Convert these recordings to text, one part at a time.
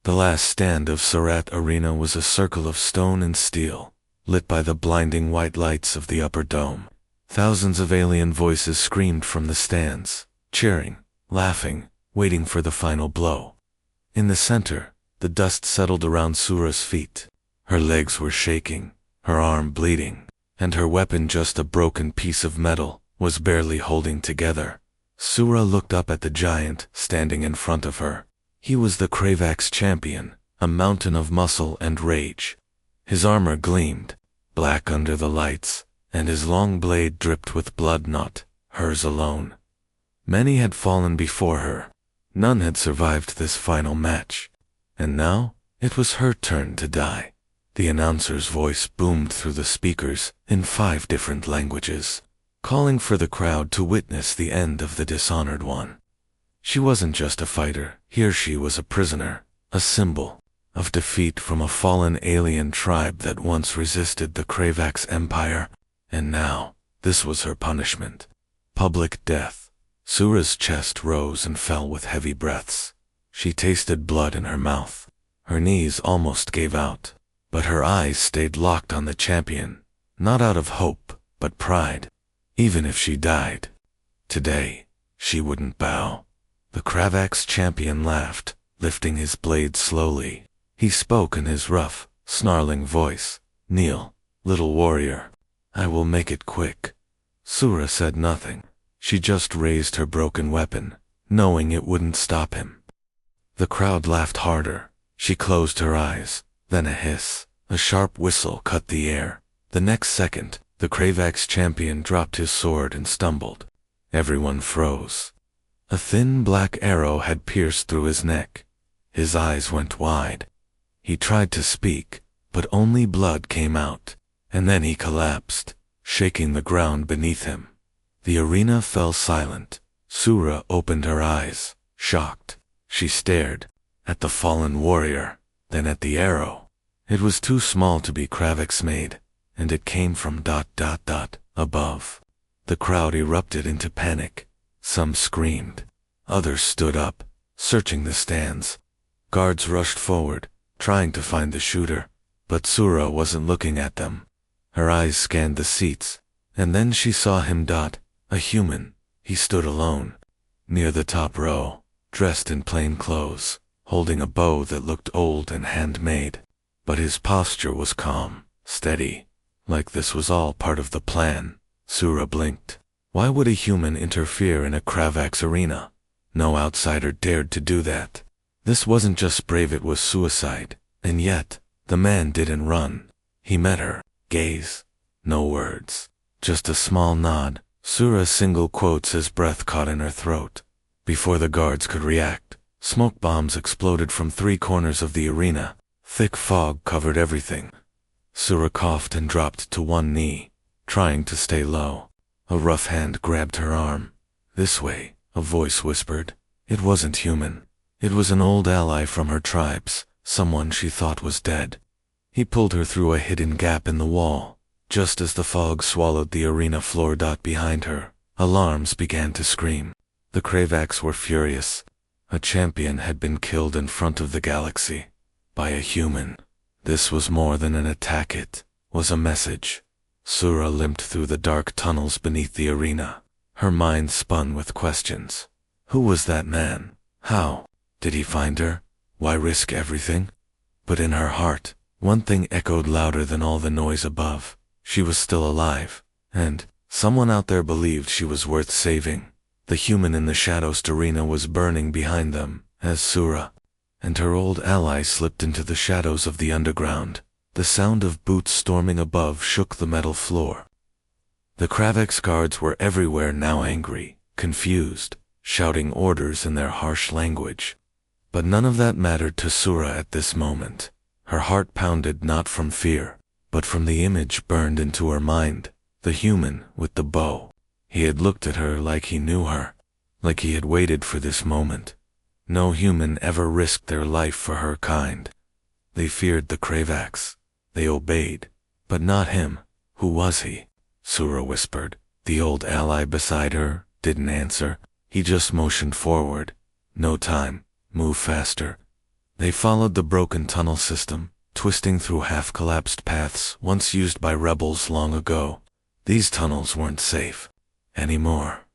The last stand of Surat Arena was a circle of stone and steel, lit by the blinding white lights of the upper dome. Thousands of alien voices screamed from the stands, cheering, laughing, waiting for the final blow. In the center, the dust settled around Sura's feet. Her legs were shaking, her arm bleeding, and her weapon, just a broken piece of metal, was barely holding together. Sura looked up at the giant standing in front of her. He was the Cravax champion, a mountain of muscle and rage. His armor gleamed, black under the lights, and his long blade dripped with blood, not hers alone. Many had fallen before her. None had survived this final match. And now, it was her turn to die. The announcer's voice boomed through the speakers in 5 different languages, calling for the crowd to witness the end of the dishonored one. She wasn't just a fighter, here she was a prisoner, a symbol of defeat from a fallen alien tribe that once resisted the Cravax Empire, and now, this was her punishment. Public death. Sura's chest rose and fell with heavy breaths. She tasted blood in her mouth. Her knees almost gave out, but her eyes stayed locked on the champion, not out of hope, but pride. Even if she died today, she wouldn't bow. The Cravax champion laughed, lifting his blade slowly. He spoke in his rough, snarling voice. "Kneel, little warrior. I will make it quick." Sura said nothing. She just raised her broken weapon, knowing it wouldn't stop him. The crowd laughed harder. She closed her eyes. Then a hiss, a sharp whistle cut the air. The next second, the Cravax champion dropped his sword and stumbled. Everyone froze. A thin black arrow had pierced through his neck. His eyes went wide. He tried to speak, but only blood came out, and then he collapsed, shaking the ground beneath him. The arena fell silent. Sura opened her eyes, shocked. She stared at the fallen warrior, then at the arrow. It was too small to be Cravax made, and it came from ... above. The crowd erupted into panic. Some screamed. Others stood up, searching the stands. Guards rushed forward, trying to find the shooter, but Sura wasn't looking at them. Her eyes scanned the seats, and then she saw him. A human. He stood alone, near the top row, dressed in plain clothes, holding a bow that looked old and handmade. But his posture was calm, steady, like this was all part of the plan. Sura blinked. Why would a human interfere in a Cravax arena? No outsider dared to do that. This wasn't just brave, it was suicide. And yet, the man didn't run. He met her gaze. No words. Just a small nod. Sura's single quotes, his breath caught in her throat. Before the guards could react, smoke bombs exploded from 3 corners of the arena. Thick fog covered everything. Sura coughed and dropped to one knee, trying to stay low. A rough hand grabbed her arm. "This way," a voice whispered. It wasn't human. It was an old ally from her tribes, someone she thought was dead. He pulled her through a hidden gap in the wall. Just as the fog swallowed the arena floor. Behind her, alarms began to scream. The Cravax were furious. A champion had been killed in front of the galaxy. By a human. This was more than an attack, it was a message. Sura limped through the dark tunnels beneath the arena. Her mind spun with questions. Who was that man? How did he find her? Why risk everything? But in her heart, one thing echoed louder than all the noise above. She was still alive, and someone out there believed she was worth saving. The human in the shadows arena was burning behind them, as Sura and her old ally slipped into the shadows of the underground. The sound of boots storming above shook the metal floor. The Cravax guards were everywhere now, angry, confused, shouting orders in their harsh language. But none of that mattered to Sura at this moment. Her heart pounded not from fear, but from the image burned into her mind, the human with the bow. He had looked at her like he knew her, like he had waited for this moment. No human ever risked their life for her kind. They feared the Cravax. They obeyed, but not him. Who was he? Sura whispered. The old ally beside her didn't answer. He just motioned forward. No time. Move faster. They followed the broken tunnel system, twisting through half-collapsed paths once used by rebels long ago. These tunnels weren't safe anymore.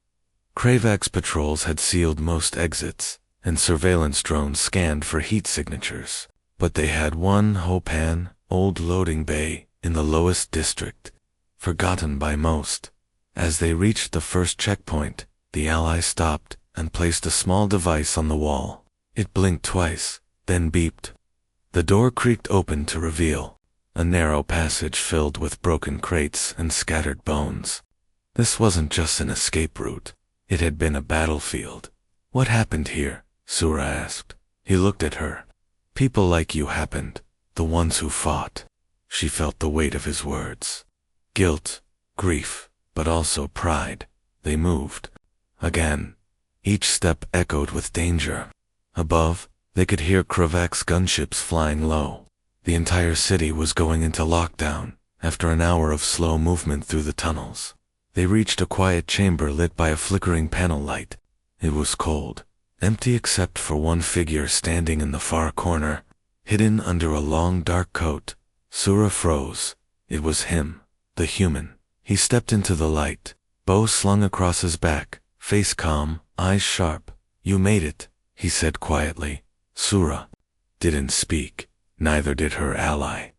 Craving's patrols had sealed most exits, and surveillance drones scanned for heat signatures. But they had one Hopan, old loading bay, in the lowest district, forgotten by most. As they reached the first checkpoint, the Allies stopped and placed a small device on the wall. It blinked twice, then beeped. The door creaked open to reveal a narrow passage filled with broken crates and scattered bones. This wasn't just an escape route. It had been a battlefield. "What happened here?" Sura asked. He looked at her. "People like you happened, the ones who fought." She felt the weight of his words. Guilt, grief, but also pride. They moved. Again. Each step echoed with danger. Above, they could hear Kravak's gunships flying low. The entire city was going into lockdown after an hour of slow movement through the tunnels. They reached a quiet chamber lit by a flickering panel light. It was cold, empty except for one figure standing in the far corner, hidden under a long dark coat. Sura froze. It was him, the human. He stepped into the light, bow slung across his back, face calm, eyes sharp. "You made it," he said quietly. Sura didn't speak, neither did her ally.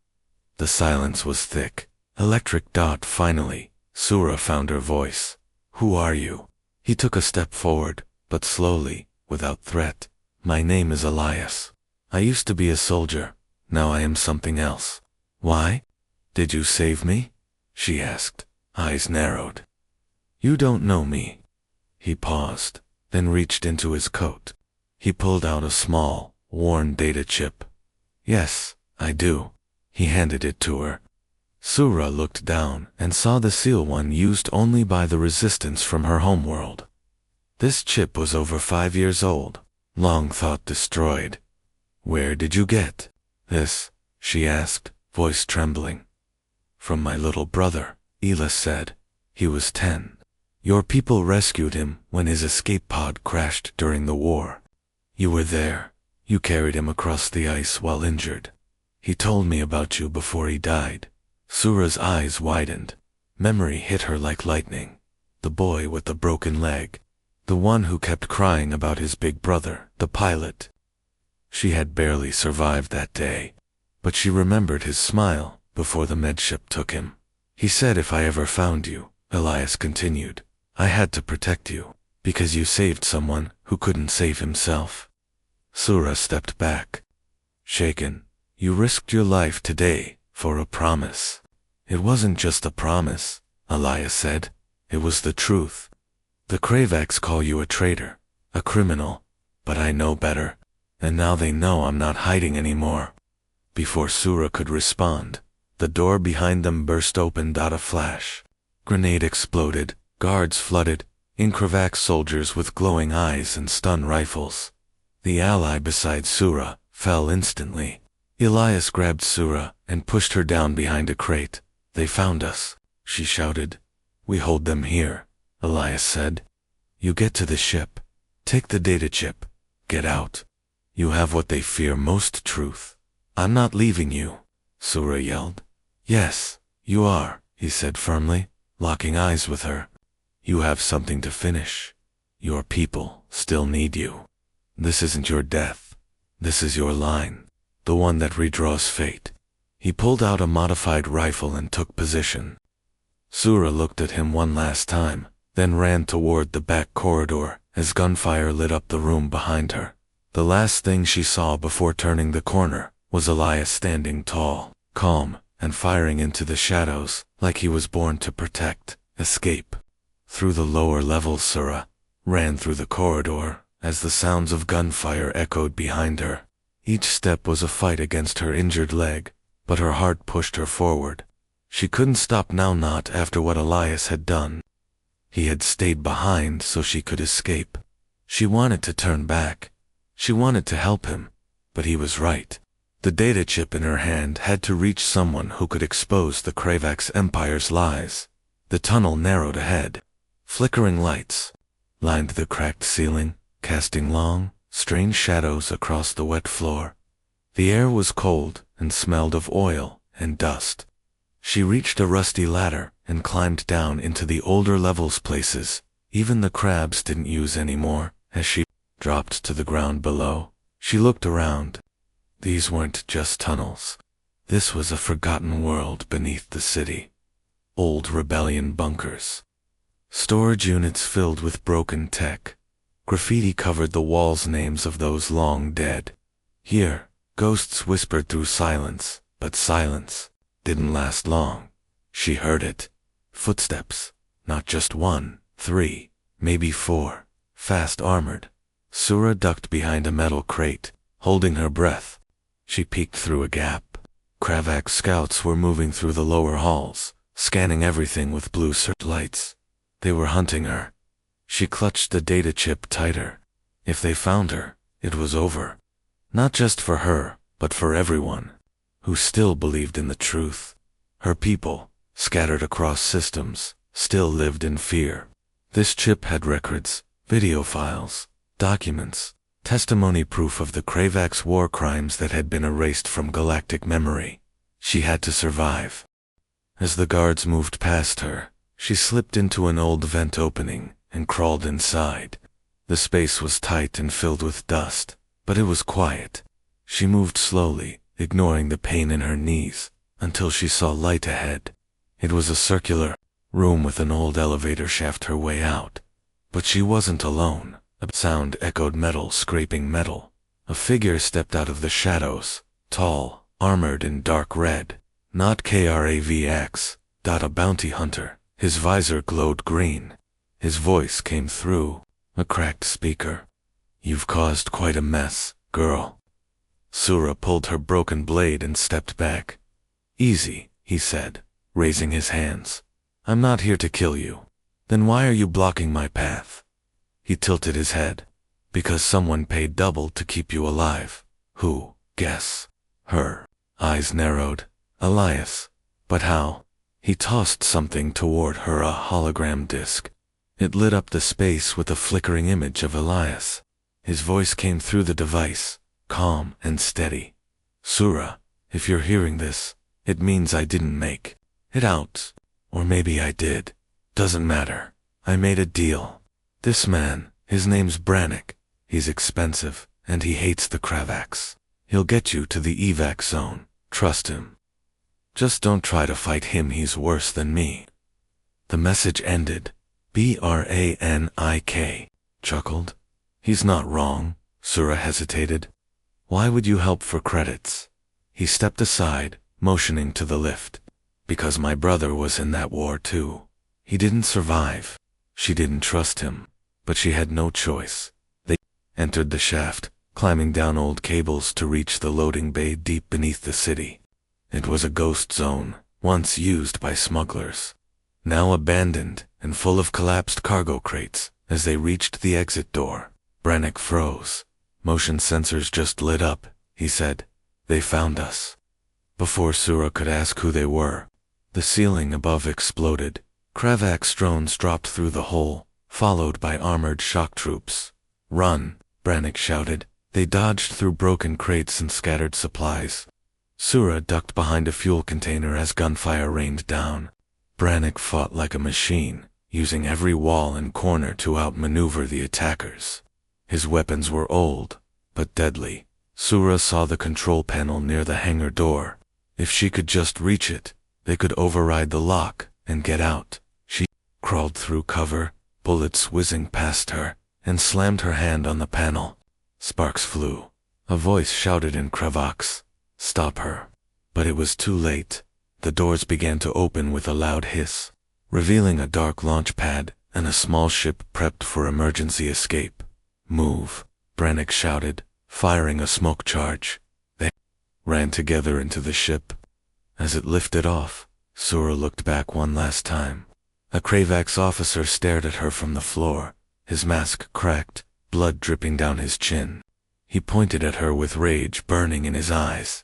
The silence was thick. Electric dot finally. Sura found her voice. "Who are you?" He took a step forward, but slowly, without threat. "My name is Elias. I used to be a soldier. Now I am something else." "Why? Did you save me?" she asked, eyes narrowed. "You don't know me." He paused, then reached into his coat. He pulled out a small, worn data chip. "Yes, I do." He handed it to her. Sura looked down and saw the seal one used only by the resistance from her homeworld. This chip was over 5 years old, long thought destroyed. "Where did you get this?" she asked, voice trembling. "From my little brother," Ela said. "He was 10. Your people rescued him when his escape pod crashed during the war. You were there. You carried him across the ice while injured. He told me about you before he died." Sura's eyes widened. Memory hit her like lightning. The boy with the broken leg. The one who kept crying about his big brother, the pilot. She had barely survived that day, but she remembered his smile before the medship took him. "He said if I ever found you," Elias continued, "I had to protect you, because you saved someone who couldn't save himself." Sura stepped back. Shaken. "You risked your life today for a promise." "It wasn't just a promise," Elias said. "It was the truth. The Kravaks call you a traitor, a criminal, but I know better, and now they know I'm not hiding anymore." Before Sura could respond, the door behind them burst open. A flash. Grenade exploded, guards flooded, in Kravak soldiers with glowing eyes and stun rifles. The ally beside Sura fell instantly. Elias grabbed Sura and pushed her down behind a crate. "They found us," she shouted. "We hold them here," Elias said. "You get to the ship. Take the data chip. Get out. You have what they fear most, truth." "I'm not leaving you," Sura yelled. "Yes, you are," he said firmly, locking eyes with her. "You have something to finish. Your people still need you. This isn't your death. This is your line, the one that redraws fate." He pulled out a modified rifle and took position. Sura looked at him one last time, then ran toward the back corridor as gunfire lit up the room behind her. The last thing she saw before turning the corner was Elias standing tall, calm, and firing into the shadows like he was born to protect, escape. Through the lower levels Sura ran through the corridor as the sounds of gunfire echoed behind her. Each step was a fight against her injured leg, but her heart pushed her forward. She couldn't stop now, not after what Elias had done. He had stayed behind so she could escape. She wanted to turn back. She wanted to help him, but he was right. The data chip in her hand had to reach someone who could expose the Kravak's empire's lies. The tunnel narrowed ahead. Flickering lights lined the cracked ceiling, casting long, strange shadows across the wet floor. The air was cold and smelled of oil and dust. She reached a rusty ladder and climbed down into the older levels places. Even the crabs didn't use anymore. As she dropped to the ground below, she looked around. These weren't just tunnels. This was a forgotten world beneath the city. Old rebellion bunkers. Storage units filled with broken tech. Graffiti covered the walls, names of those long dead. Here, ghosts whispered through silence, but silence didn't last long. She heard it. Footsteps. Not just 1, 3, maybe 4. Fast armored. Sura ducked behind a metal crate, holding her breath. She peeked through a gap. Craving scouts were moving through the lower halls, scanning everything with blue searchlights. They were hunting her. She clutched the data chip tighter. If they found her, it was over. Not just for her, but for everyone who still believed in the truth. Her people, scattered across systems, still lived in fear. This chip had records, video files, documents, testimony, proof of the Craving's war crimes that had been erased from galactic memory. She had to survive. As the guards moved past her, she slipped into an old vent opening and crawled inside. The space was tight and filled with dust, but it was quiet. She moved slowly, ignoring the pain in her knees, until she saw light ahead. It was a circular room with an old elevator shaft her way out. But she wasn't alone. A sound echoed, metal scraping metal. A figure stepped out of the shadows, tall, armored in dark red. Not Kravx, a bounty hunter. His visor glowed green. His voice came through a cracked speaker. "You've caused quite a mess, girl." Sura pulled her broken blade and stepped back. "Easy," he said, raising his hands. "I'm not here to kill you." "Then why are you blocking my path?" He tilted his head. "Because someone paid double to keep you alive." "Who?" "Guess." Her eyes narrowed. "Elias." "But how?" He tossed something toward her, a hologram disc. It lit up the space with a flickering image of Elias. His voice came through the device, calm and steady. "Sura, if you're hearing this, it means I didn't make it out. Or maybe I did. Doesn't matter. I made a deal. This man, his name's Brannick. He's expensive, and he hates the Cravings. He'll get you to the evac zone. Trust him. Just don't try to fight him, he's worse than me." The message ended. Brannick chuckled. "He's not wrong." Sura hesitated. "Why would you help for credits?" He stepped aside, motioning to the lift. "Because my brother was in that war too. He didn't survive." She didn't trust him, but she had no choice. They entered the shaft, climbing down old cables to reach the loading bay deep beneath the city. It was a ghost zone, once used by smugglers. Now abandoned and full of collapsed cargo crates. As they reached the exit door, Brannick froze. "Motion sensors just lit up," he said. "They found us." Before Sura could ask who they were, the ceiling above exploded. Craving's drones dropped through the hole, followed by armored shock troops. "Run!" Brannick shouted. They dodged through broken crates and scattered supplies. Sura ducked behind a fuel container as gunfire rained down. Brannick fought like a machine, using every wall and corner to outmaneuver the attackers. His weapons were old, but deadly. Sura saw the control panel near the hangar door. If she could just reach it, they could override the lock and get out. She crawled through cover, bullets whizzing past her, and slammed her hand on the panel. Sparks flew. A voice shouted in Craving, "Stop her." But it was too late. The doors began to open with a loud hiss, revealing a dark launch pad and a small ship prepped for emergency escape. "Move," Brannick shouted, firing a smoke charge. They ran together into the ship. As it lifted off, Sura looked back one last time. A Craving officer stared at her from the floor, his mask cracked, blood dripping down his chin. He pointed at her with rage burning in his eyes.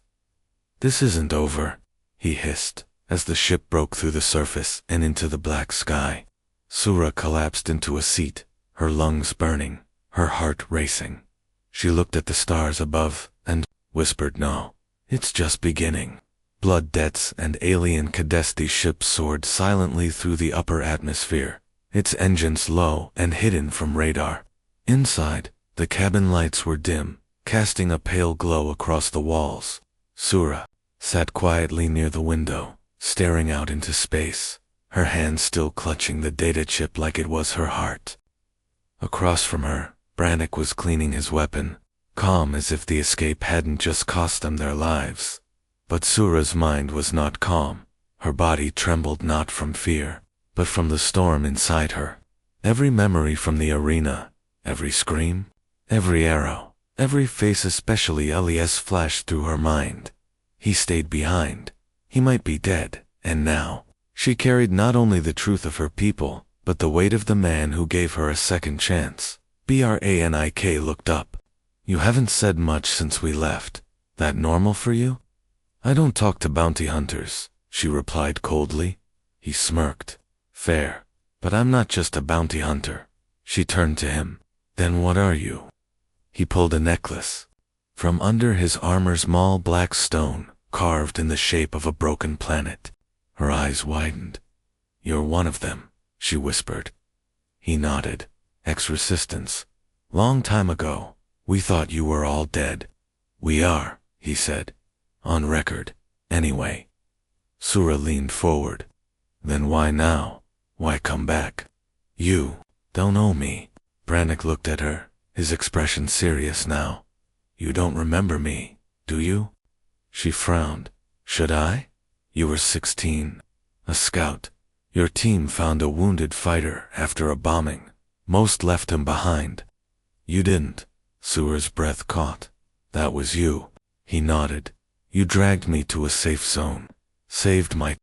"This isn't over," he hissed, as the ship broke through the surface and into the black sky. Sura collapsed into a seat, her lungs burning, her heart racing. She looked at the stars above, and whispered No. It's just beginning. Blood debts and alien Cadesti ships soared silently through the upper atmosphere, its engines low and hidden from radar. Inside, the cabin lights were dim, casting a pale glow across the walls. Sura sat quietly near the window, staring out into space, her hand still clutching the data chip like it was her heart. Across from her, Brannick was cleaning his weapon, calm as if the escape hadn't just cost them their lives. But Sura's mind was not calm. Her body trembled not from fear, but from the storm inside her. Every memory from the arena, every scream, every arrow, every face, especially Elias, flashed through her mind. He stayed behind. He might be dead, and now she carried not only the truth of her people, but the weight of the man who gave her a second chance. Branik looked up. You haven't said much since we left. That normal for you? I don't talk to bounty hunters, she replied coldly. He smirked. Fair, but I'm not just a bounty hunter. She turned to him. Then what are you? He pulled a necklace. From under his armor, small black stone, carved in the shape of a broken planet. Her eyes widened. You're one of them, she whispered. He nodded. Ex-resistance. Long time ago. We thought you were all dead. We are, he said. On record, anyway. Sura leaned forward. Then why now? Why come back? You don't owe me. Brannick looked at her, his expression serious now. You don't remember me, do you? She frowned. Should I? You were 16. A scout. Your team found a wounded fighter after a bombing. Most left him behind. You didn't. Sura's breath caught. That was you. He nodded. You dragged me to a safe zone. Saved my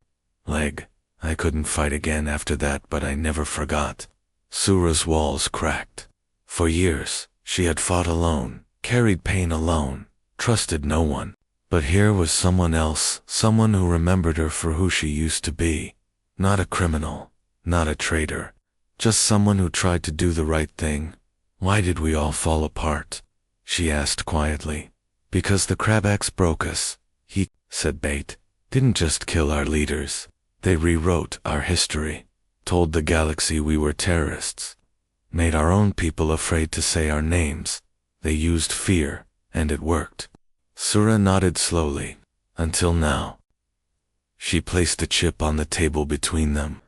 leg. I couldn't fight again after that, but I never forgot. Sura's walls cracked. For years, she had fought alone, carried pain alone, trusted no one. But here was someone else, someone who remembered her for who she used to be. Not a criminal, not a traitor, just someone who tried to do the right thing. Why did we all fall apart? She asked quietly. Because the Crabaks broke us. He, said Bait, didn't just kill our leaders. They rewrote our history, told the galaxy we were terrorists, made our own people afraid to say our names. They used fear, and it worked. Sura nodded slowly. Until now. She placed a chip on the table between them.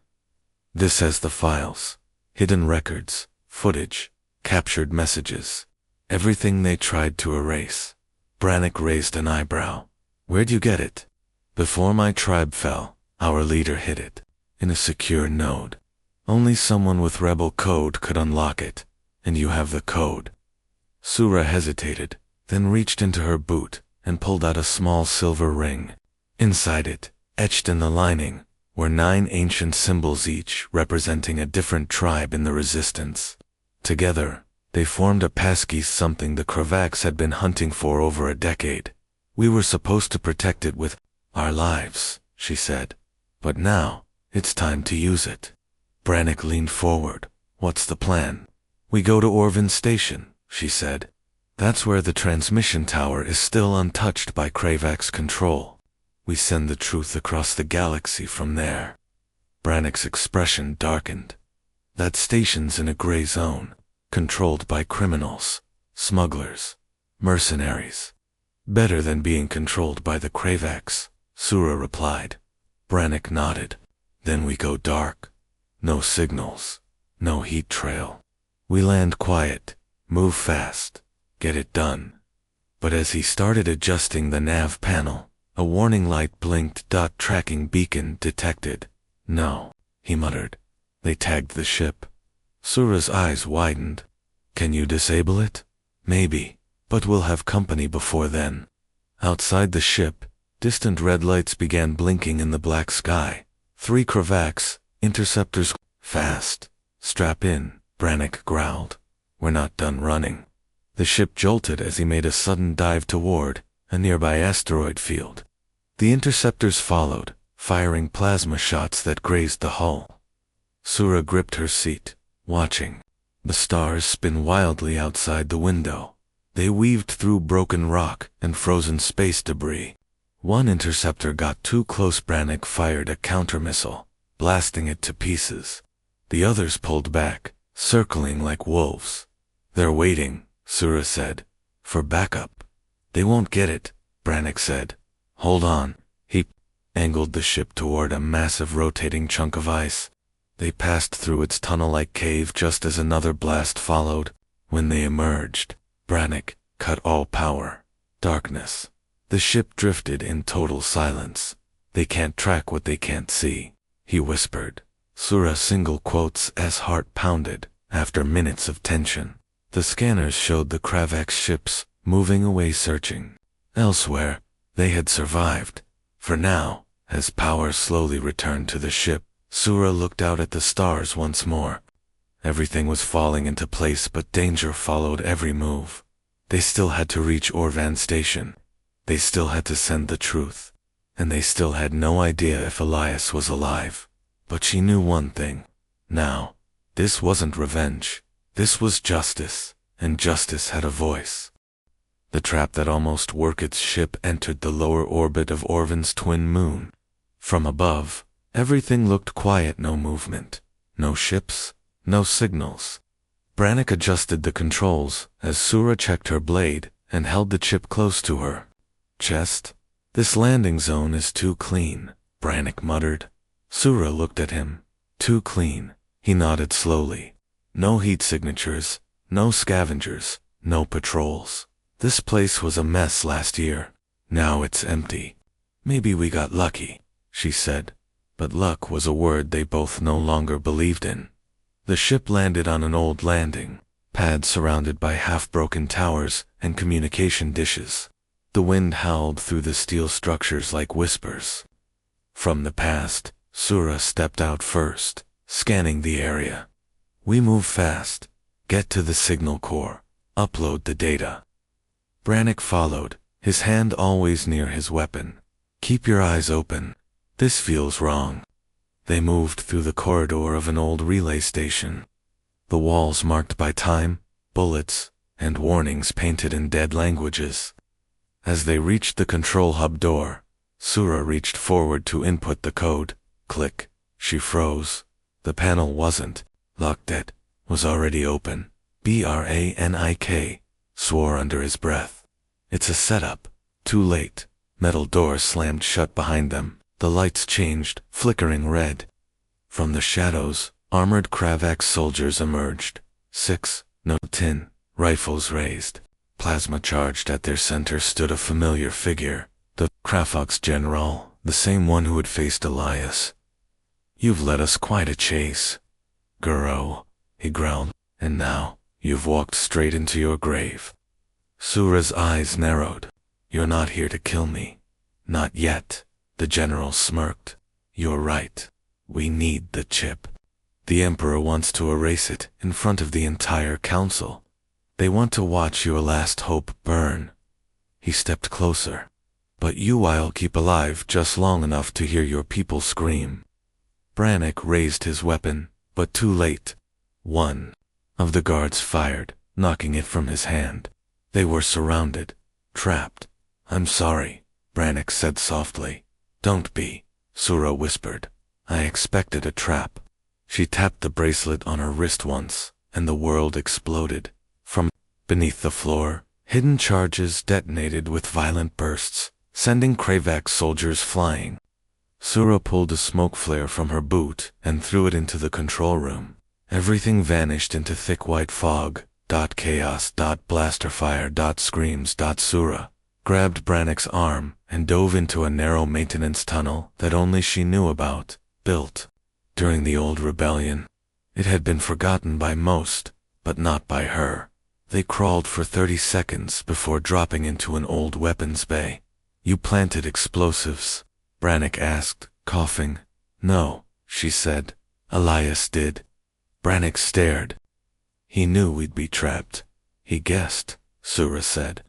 This has the files, hidden records, footage, captured messages, everything they tried to erase. Brannick raised an eyebrow. Where'd you get it? Before my tribe fell, our leader hid it. In a secure node. Only someone with rebel code could unlock it. And you have the code. Sura hesitated, then reached into her boot and pulled out a small silver ring. Inside it, etched in the lining, were 9 ancient symbols, each representing a different tribe in the resistance. Together, they formed a passkey, something the Cravax had been hunting for over a decade. We were supposed to protect it with our lives, she said. But now, it's time to use it. Brannick leaned forward. What's the plan? We go to Orvin Station, she said. That's where the transmission tower is still untouched by Cravax control. We send the truth across the galaxy from there. Brannick's expression darkened. That station's in a gray zone. Controlled by criminals, smugglers, mercenaries. Better than being controlled by the Cravax, Sura replied. Brannick nodded. Then we go dark. No signals, no heat trail. We land quiet, move fast, get it done. But as he started adjusting the nav panel, a warning light blinked. Tracking beacon detected. No, he muttered. They tagged the ship. Sura's eyes widened. Can you disable it? Maybe, but we'll have company before then. Outside the ship, distant red lights began blinking in the black sky. 3 Cravax, interceptors. Fast. Strap in, Brannick growled. We're not done running. The ship jolted as he made a sudden dive toward a nearby asteroid field. The interceptors followed, firing plasma shots that grazed the hull. Sura gripped her seat, watching. The stars spin wildly outside the window. They weaved through broken rock and frozen space debris. One interceptor got too close. Brannick fired a countermissile, blasting it to pieces. The others pulled back, circling like wolves. "They're waiting," Sura said, "for backup." "They won't get it," Brannick said. "Hold on." He angled the ship toward a massive rotating chunk of ice. They passed through its tunnel-like cave just as another blast followed. When they emerged, Brannick cut all power. Darkness. The ship drifted in total silence. "They can't track what they can't see," he whispered. Sura single quotes as heart pounded. After minutes of tension, the scanners showed the Craving ships moving away, searching. Elsewhere, they had survived. For now, as power slowly returned to the ship, Sura looked out at the stars once more. Everything was falling into place, but danger followed every move. They still had to reach Orvan Station. They still had to send the truth. And they still had no idea if Elias was alive. But she knew one thing. Now, this wasn't revenge. This was justice, and justice had a voice. The trap that almost worked its ship entered the lower orbit of Orvan's twin moon. From above, everything looked quiet. No movement, no ships, no signals. Brannick adjusted the controls as Sura checked her blade and held the chip close to her chest. "This landing zone is too clean," Brannick muttered. Sura looked at him. "Too clean." He nodded slowly. "No heat signatures, no scavengers, no patrols. This place was a mess last year. Now it's empty." "Maybe we got lucky," she said. But luck was a word they both no longer believed in. The ship landed on an old landing pad surrounded by half-broken towers and communication dishes. The wind howled through the steel structures like whispers. From the past, Sura stepped out first, scanning the area. "We move fast. Get to the signal core. Upload the data." Brannick followed, his hand always near his weapon. "Keep your eyes open. This feels wrong." They moved through the corridor of an old relay station. The walls marked by time, bullets, and warnings painted in dead languages. As they reached the control hub door, Sura reached forward to input the code. Click. She froze. The panel wasn't locked, it was already open. "Brannick," swore under his breath. "It's a setup." Too late. Metal doors slammed shut behind them. The lights changed, flickering red. From the shadows, armored Craving soldiers emerged. 6, no 10, rifles raised. Plasma charged at their center stood a familiar figure, the Craving general, the same one who had faced Elias. "You've led us quite a chase, Guro," he growled, "and now, you've walked straight into your grave." Sura's eyes narrowed. "You're not here to kill me. Not yet." The general smirked. "You're right. We need the chip. The Emperor wants to erase it in front of the entire council. They want to watch your last hope burn." He stepped closer. "But I'll keep alive just long enough to hear your people scream." Brannick raised his weapon, but too late. One of the guards fired, knocking it from his hand. They were surrounded, trapped. "I'm sorry," Brannick said softly. "Don't be," Sura whispered. "I expected a trap." She tapped the bracelet on her wrist once, and the world exploded. From beneath the floor, hidden charges detonated with violent bursts, sending Craving soldiers flying. Sura pulled a smoke flare from her boot and threw it into the control room. Everything vanished into thick white fog. Chaos. Blasterfire. Screams. Sura grabbed Brannick's arm and dove into a narrow maintenance tunnel that only she knew about, built during the old rebellion. It had been forgotten by most, but not by her. They crawled for 30 seconds before dropping into an old weapons bay. "You planted explosives?" Brannick asked, coughing. "No," she said. "Elias did." Brannick stared. "He knew we'd be trapped." "He guessed," Sura said.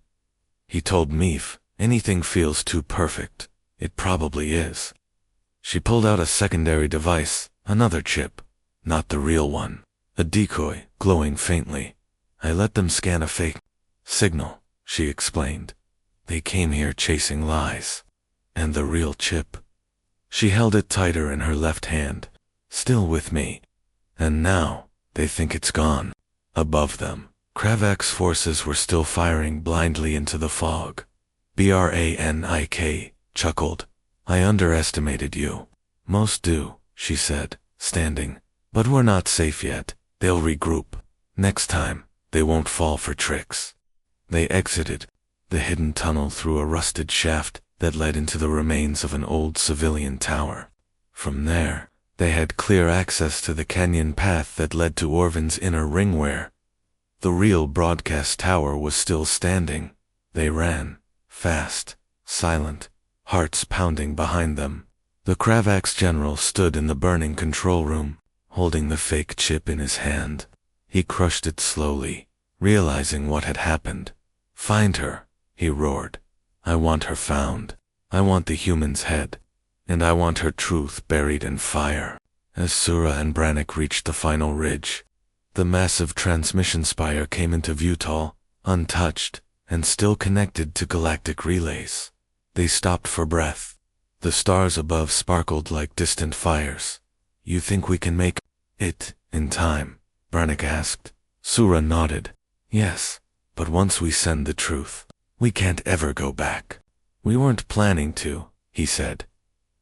"He told Meef, anything feels too perfect. It probably is." She pulled out a secondary device, another chip. Not the real one. A decoy, glowing faintly. "I let them scan a fake Signal, she explained. They came here chasing lies. And the real chip. She held it tighter in her left hand. Still with me. And now, they think it's gone. Above them, Kravak's forces were still firing blindly into the fog. Branik chuckled. I underestimated you. Most do, she said, standing. But we're not safe yet. They'll regroup. Next time, they won't fall for tricks. They exited the hidden tunnel through a rusted shaft that led into the remains of an old civilian tower. From there, they had clear access to the canyon path that led to Orvan's inner ring where the real broadcast tower was still standing. They ran, fast, silent, hearts pounding behind them. The Kravak's general stood in the burning control room, holding the fake chip in his hand. He crushed it slowly, realizing what had happened. Find her, he roared. I want her found. I want the human's head. And I want her truth buried in fire. As Sura and Branik reached the final ridge, the massive transmission spire came into view, tall, untouched, and still connected to galactic relays. They stopped for breath. The stars above sparkled like distant fires. You think we can make it in time? Branik asked. Sura nodded. Yes, but once we send the truth, we can't ever go back. We weren't planning to, he said.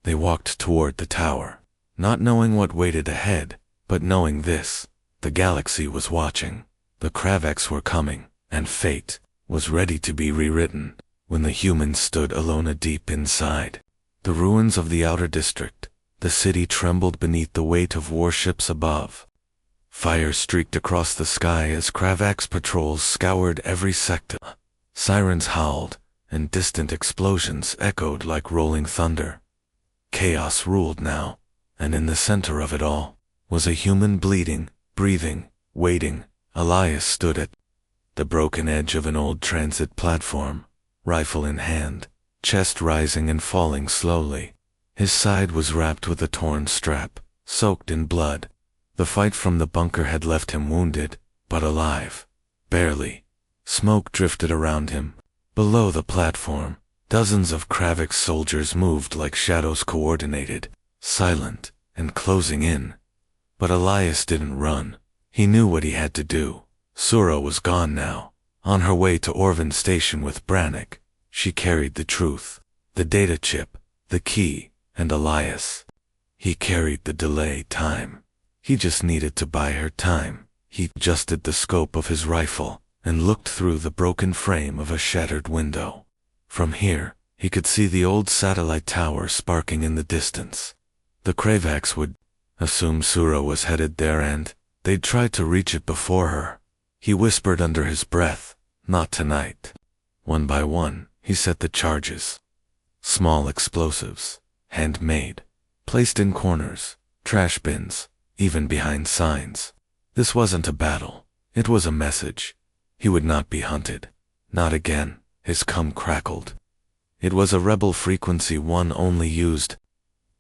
They walked toward the tower, not knowing what waited ahead, but knowing this: the galaxy was watching. The Kravaks were coming, and fate was ready to be rewritten. When the humans stood alone deep inside the ruins of the outer district, the city trembled beneath the weight of warships above. Fire streaked across the sky as Kravak's patrols scoured every sector. Sirens howled, and distant explosions echoed like rolling thunder. Chaos ruled now, and in the center of it all was a human bleeding, breathing, waiting. Elias stood at the broken edge of an old transit platform, rifle in hand, chest rising and falling slowly. His side was wrapped with a torn strap, soaked in blood. The fight from the bunker had left him wounded, but alive. Barely. Smoke drifted around him. Below the platform, dozens of Kravak's soldiers moved like shadows, coordinated, silent, and closing in. But Elias didn't run. He knew what he had to do. Sura was gone now, on her way to Orvan Station with Branik. She carried the truth, the data chip, the key, and Elias. He carried the delay time. He just needed to buy her time. He adjusted the scope of his rifle and looked through the broken frame of a shattered window. From here, he could see the old satellite tower sparking in the distance. The Kravaks would assume Sura was headed there and they'd try to reach it before her. He whispered under his breath, not tonight. One by one, he set the charges. Small explosives, handmade, placed in corners, trash bins, even behind signs. This wasn't a battle. It was a message. He would not be hunted. Not again. His cum crackled. It was a rebel frequency one only used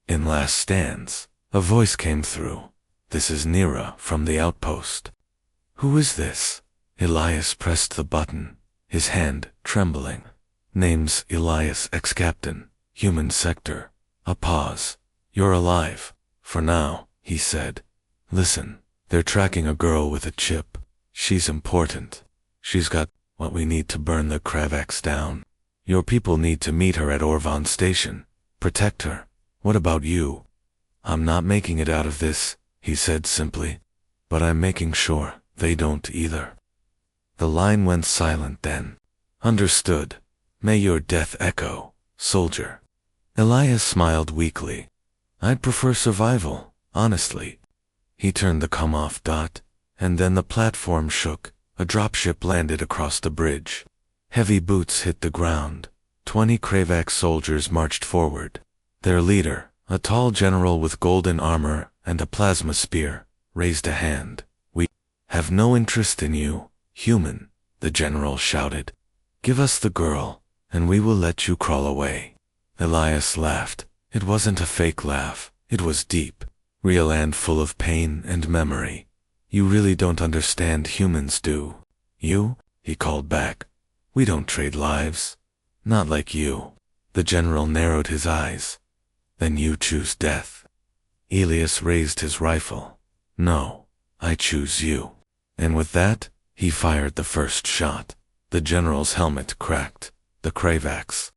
in last stands. A voice came through. This is Nira from the outpost. Who is this? Elias pressed the button, his hand trembling. Name's Elias, ex-captain, human sector. A pause. You're alive. For now, he said. Listen, they're tracking a girl with a chip. She's important. She's got what we need to burn the Kravaks down. Your people need to meet her at Orvan Station. Protect her. What about you? I'm not making it out of this, he said simply. But I'm making sure they don't either. The line went silent then. Understood. May your death echo, soldier. Elias smiled weakly. I'd prefer survival, honestly. He turned the cum off dot, and then the platform shook. A dropship landed across the bridge. Heavy boots hit the ground. 20 Kravak soldiers marched forward. Their leader, a tall general with golden armor and a plasma spear, raised a hand. We have no interest in you, human, the general shouted. Give us the girl, and we will let you crawl away. Elias laughed. It wasn't a fake laugh. It was deep, real and full of pain and memory. You really don't understand humans, do you? He called back. We don't trade lives. Not like you. The general narrowed his eyes. Then you choose death. Elias raised his rifle. No, I choose you. And with that, he fired the first shot. The general's helmet cracked. The Cravax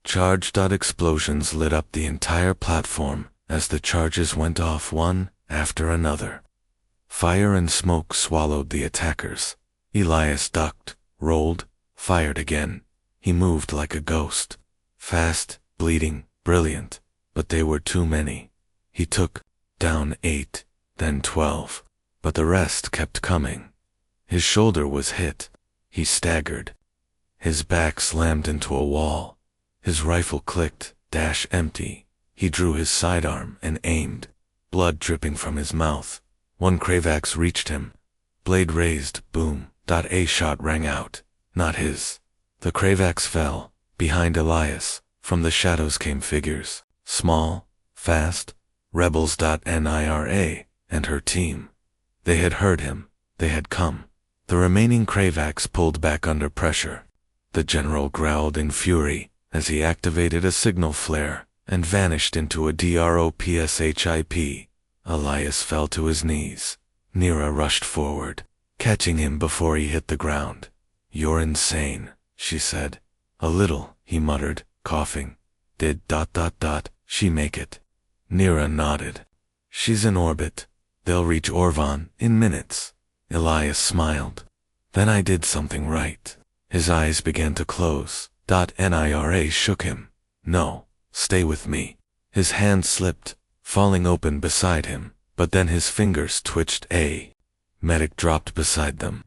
charged. Explosions lit up the entire platform as the charges went off one after another. Fire and smoke swallowed the attackers. Elias ducked, rolled, fired again. He moved like a ghost. Fast, bleeding, brilliant, but they were too many. He took down 8, then 12, but the rest kept coming. His shoulder was hit. He staggered. His back slammed into a wall. His rifle clicked, empty. He drew his sidearm and aimed, blood dripping from his mouth. One Cravax reached him. Blade raised, boom. A shot rang out. Not his. The Cravax fell. Behind Elias, from the shadows came figures. Small, fast, rebels. Nira and her team. They had heard him. They had come. The remaining Cravax pulled back under pressure. The general growled in fury as he activated a signal flare and vanished into a dropship. Elias fell to his knees. Nira rushed forward, catching him before he hit the ground. You're insane, she said. A little, he muttered, coughing. Did she make it? Nira nodded. She's in orbit. They'll reach Orvan in minutes. Elias smiled. Then I did something right. His eyes began to close. Nira shook him. No, stay with me. His hand slipped, falling open beside him, but then his fingers twitched. Medic dropped beside them.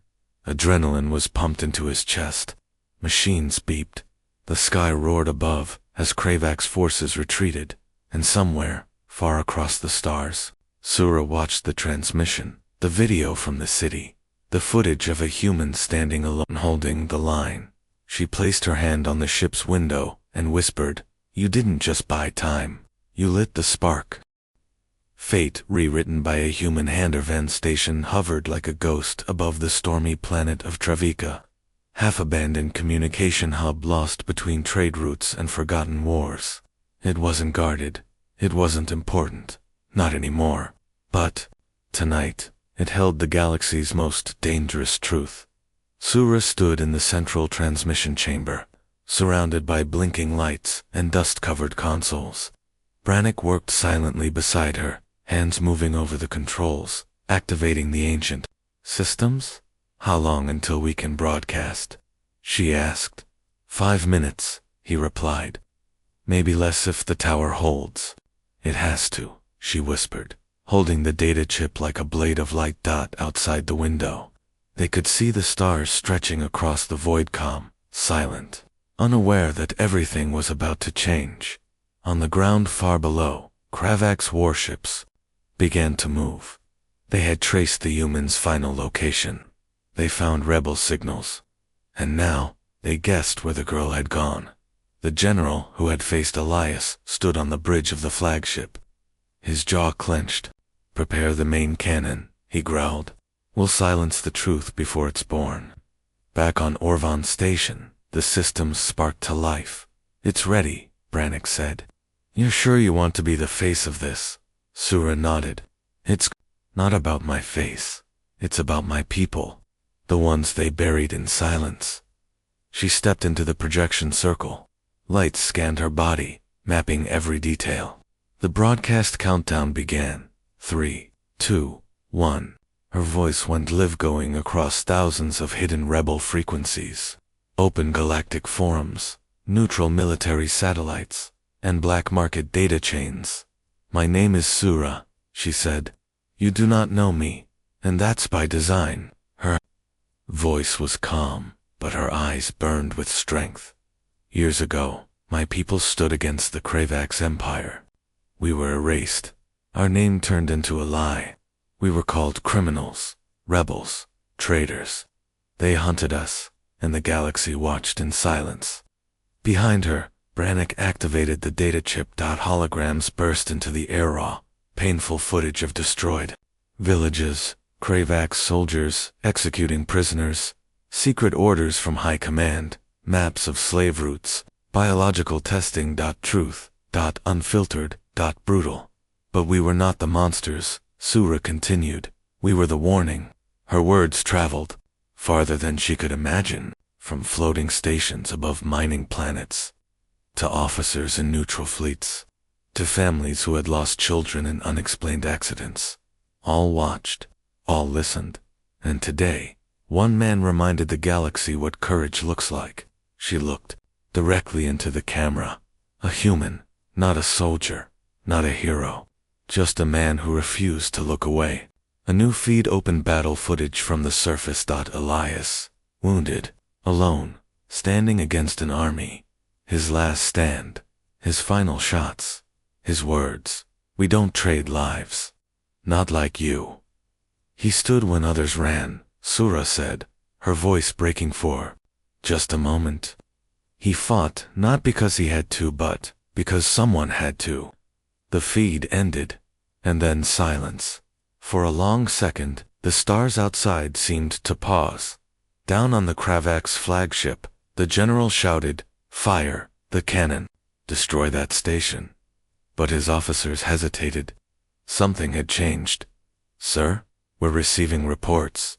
Adrenaline was pumped into his chest. Machines beeped. The sky roared above as Cravax forces retreated, and somewhere, far across the stars, Sura watched the transmission, the video from the city, the footage of a human standing alone holding the line. She placed her hand on the ship's window and whispered, "You didn't just buy time. You lit the spark." Fate, rewritten by a human Handervan station, hovered like a ghost above the stormy planet of Travika. Half-abandoned communication hub lost between trade routes and forgotten wars. It wasn't guarded. It wasn't important. Not anymore. But, tonight, it held the galaxy's most dangerous truth. Sura stood in the central transmission chamber, surrounded by blinking lights and dust-covered consoles. Brannick worked silently beside her, hands moving over the controls, activating the ancient systems. "How long until we can broadcast?" she asked. 5 minutes, he replied. "Maybe less if the tower holds." "It has to," she whispered, holding the data chip like a blade of light. Outside the window, they could see the stars stretching across the voidcom, silent, unaware that everything was about to change. On the ground far below, Cravax warships began to move. They had traced the humans' final location. They found rebel signals. And now, they guessed where the girl had gone. The general, who had faced Elias, stood on the bridge of the flagship. His jaw clenched. "Prepare the main cannon," he growled. "We'll silence the truth before it's born." Back on Orvan Station, the systems sparked to life. "It's ready," Brannick said. "You're sure you want to be the face of this?" Sura nodded. "It's not about my face. It's about my people. The ones they buried in silence." She stepped into the projection circle. Lights scanned her body, mapping every detail. The broadcast countdown began. 3, 2, 1. Her voice went live-going across thousands of hidden rebel frequencies. Open galactic forums, neutral military satellites, and black market data chains. "My name is Sura," she said. "You do not know me, and that's by design." Her voice was calm, but her eyes burned with strength. "Years ago, my people stood against the Cravax Empire. We were erased. Our name turned into a lie. We were called criminals, rebels, traitors. They hunted us, and the galaxy watched in silence." Behind her, Brannick activated the data chip. Holograms burst into the air, raw, painful footage of destroyed villages, Cravax soldiers executing prisoners, secret orders from high command, maps of slave routes, biological testing. Truth. Unfiltered. Brutal. But we were not the monsters, Sura continued. We were the warning. Her words traveled farther than she could imagine, from floating stations above mining planets, to officers in neutral fleets, to families who had lost children in unexplained accidents. All watched, all listened, and today, one man reminded the galaxy what courage looks like. She looked directly into the camera. A human, not a soldier, not a hero, just a man who refused to look away. A new feed opened battle footage from the surface. Elias, wounded, alone, standing against an army. His last stand, his final shots, his words. We don't trade lives. Not like you. He stood when others ran, Sura said, her voice breaking for just a moment. He fought not because he had to, but because someone had to. The feed ended, and then silence. For a long second, the stars outside seemed to pause. Down on the Cravax flagship, the general shouted, "Fire the cannon! Destroy that station!" But his officers hesitated. Something had changed. "Sir, we're receiving reports.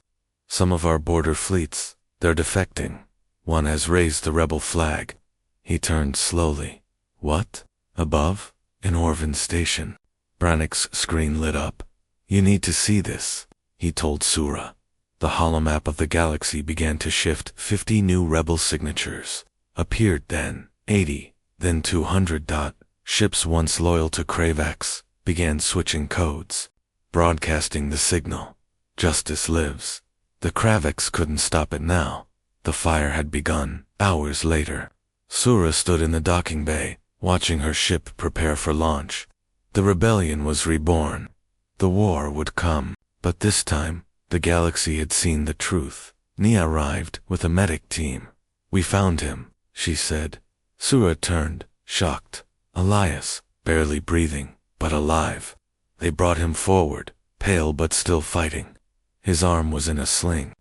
Some of our border fleets, they're defecting. One has raised the rebel flag." He turned slowly. "What? Above? In Orvan Station?" Brannick's screen lit up. "You need to see this," he told Sura. The holomap of the galaxy began to shift. 50 new rebel signatures appeared, then 80, then 200. Ships once loyal to Cravax began switching codes, broadcasting the signal. Justice lives. The Cravax couldn't stop it now. The fire had begun. Hours later, Sura stood in the docking bay, watching her ship prepare for launch. The rebellion was reborn. The war would come, but this time, the galaxy had seen the truth. Nia arrived with a medic team. "We found him," she said. Sura turned, shocked. Elias, barely breathing, but alive. They brought him forward, pale but still fighting. His arm was in a sling.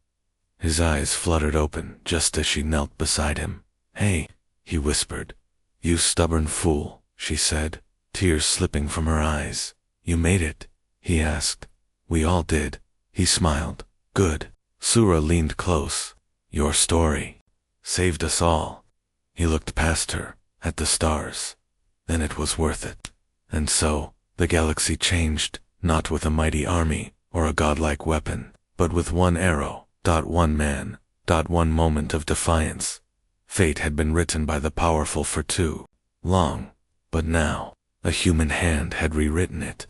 His eyes fluttered open just as she knelt beside him. "Hey," he whispered. "You stubborn fool," she said, tears slipping from her eyes. "You made it?" he asked. "We all did." He smiled. "Good." Sura leaned close. "Your story saved us all." He looked past her, at the stars. Then it was worth it. And so, the galaxy changed, not with a mighty army, or a godlike weapon, but with one arrow, one man, one moment of defiance. Fate had been written by the powerful for too long, but now, a human hand had rewritten it.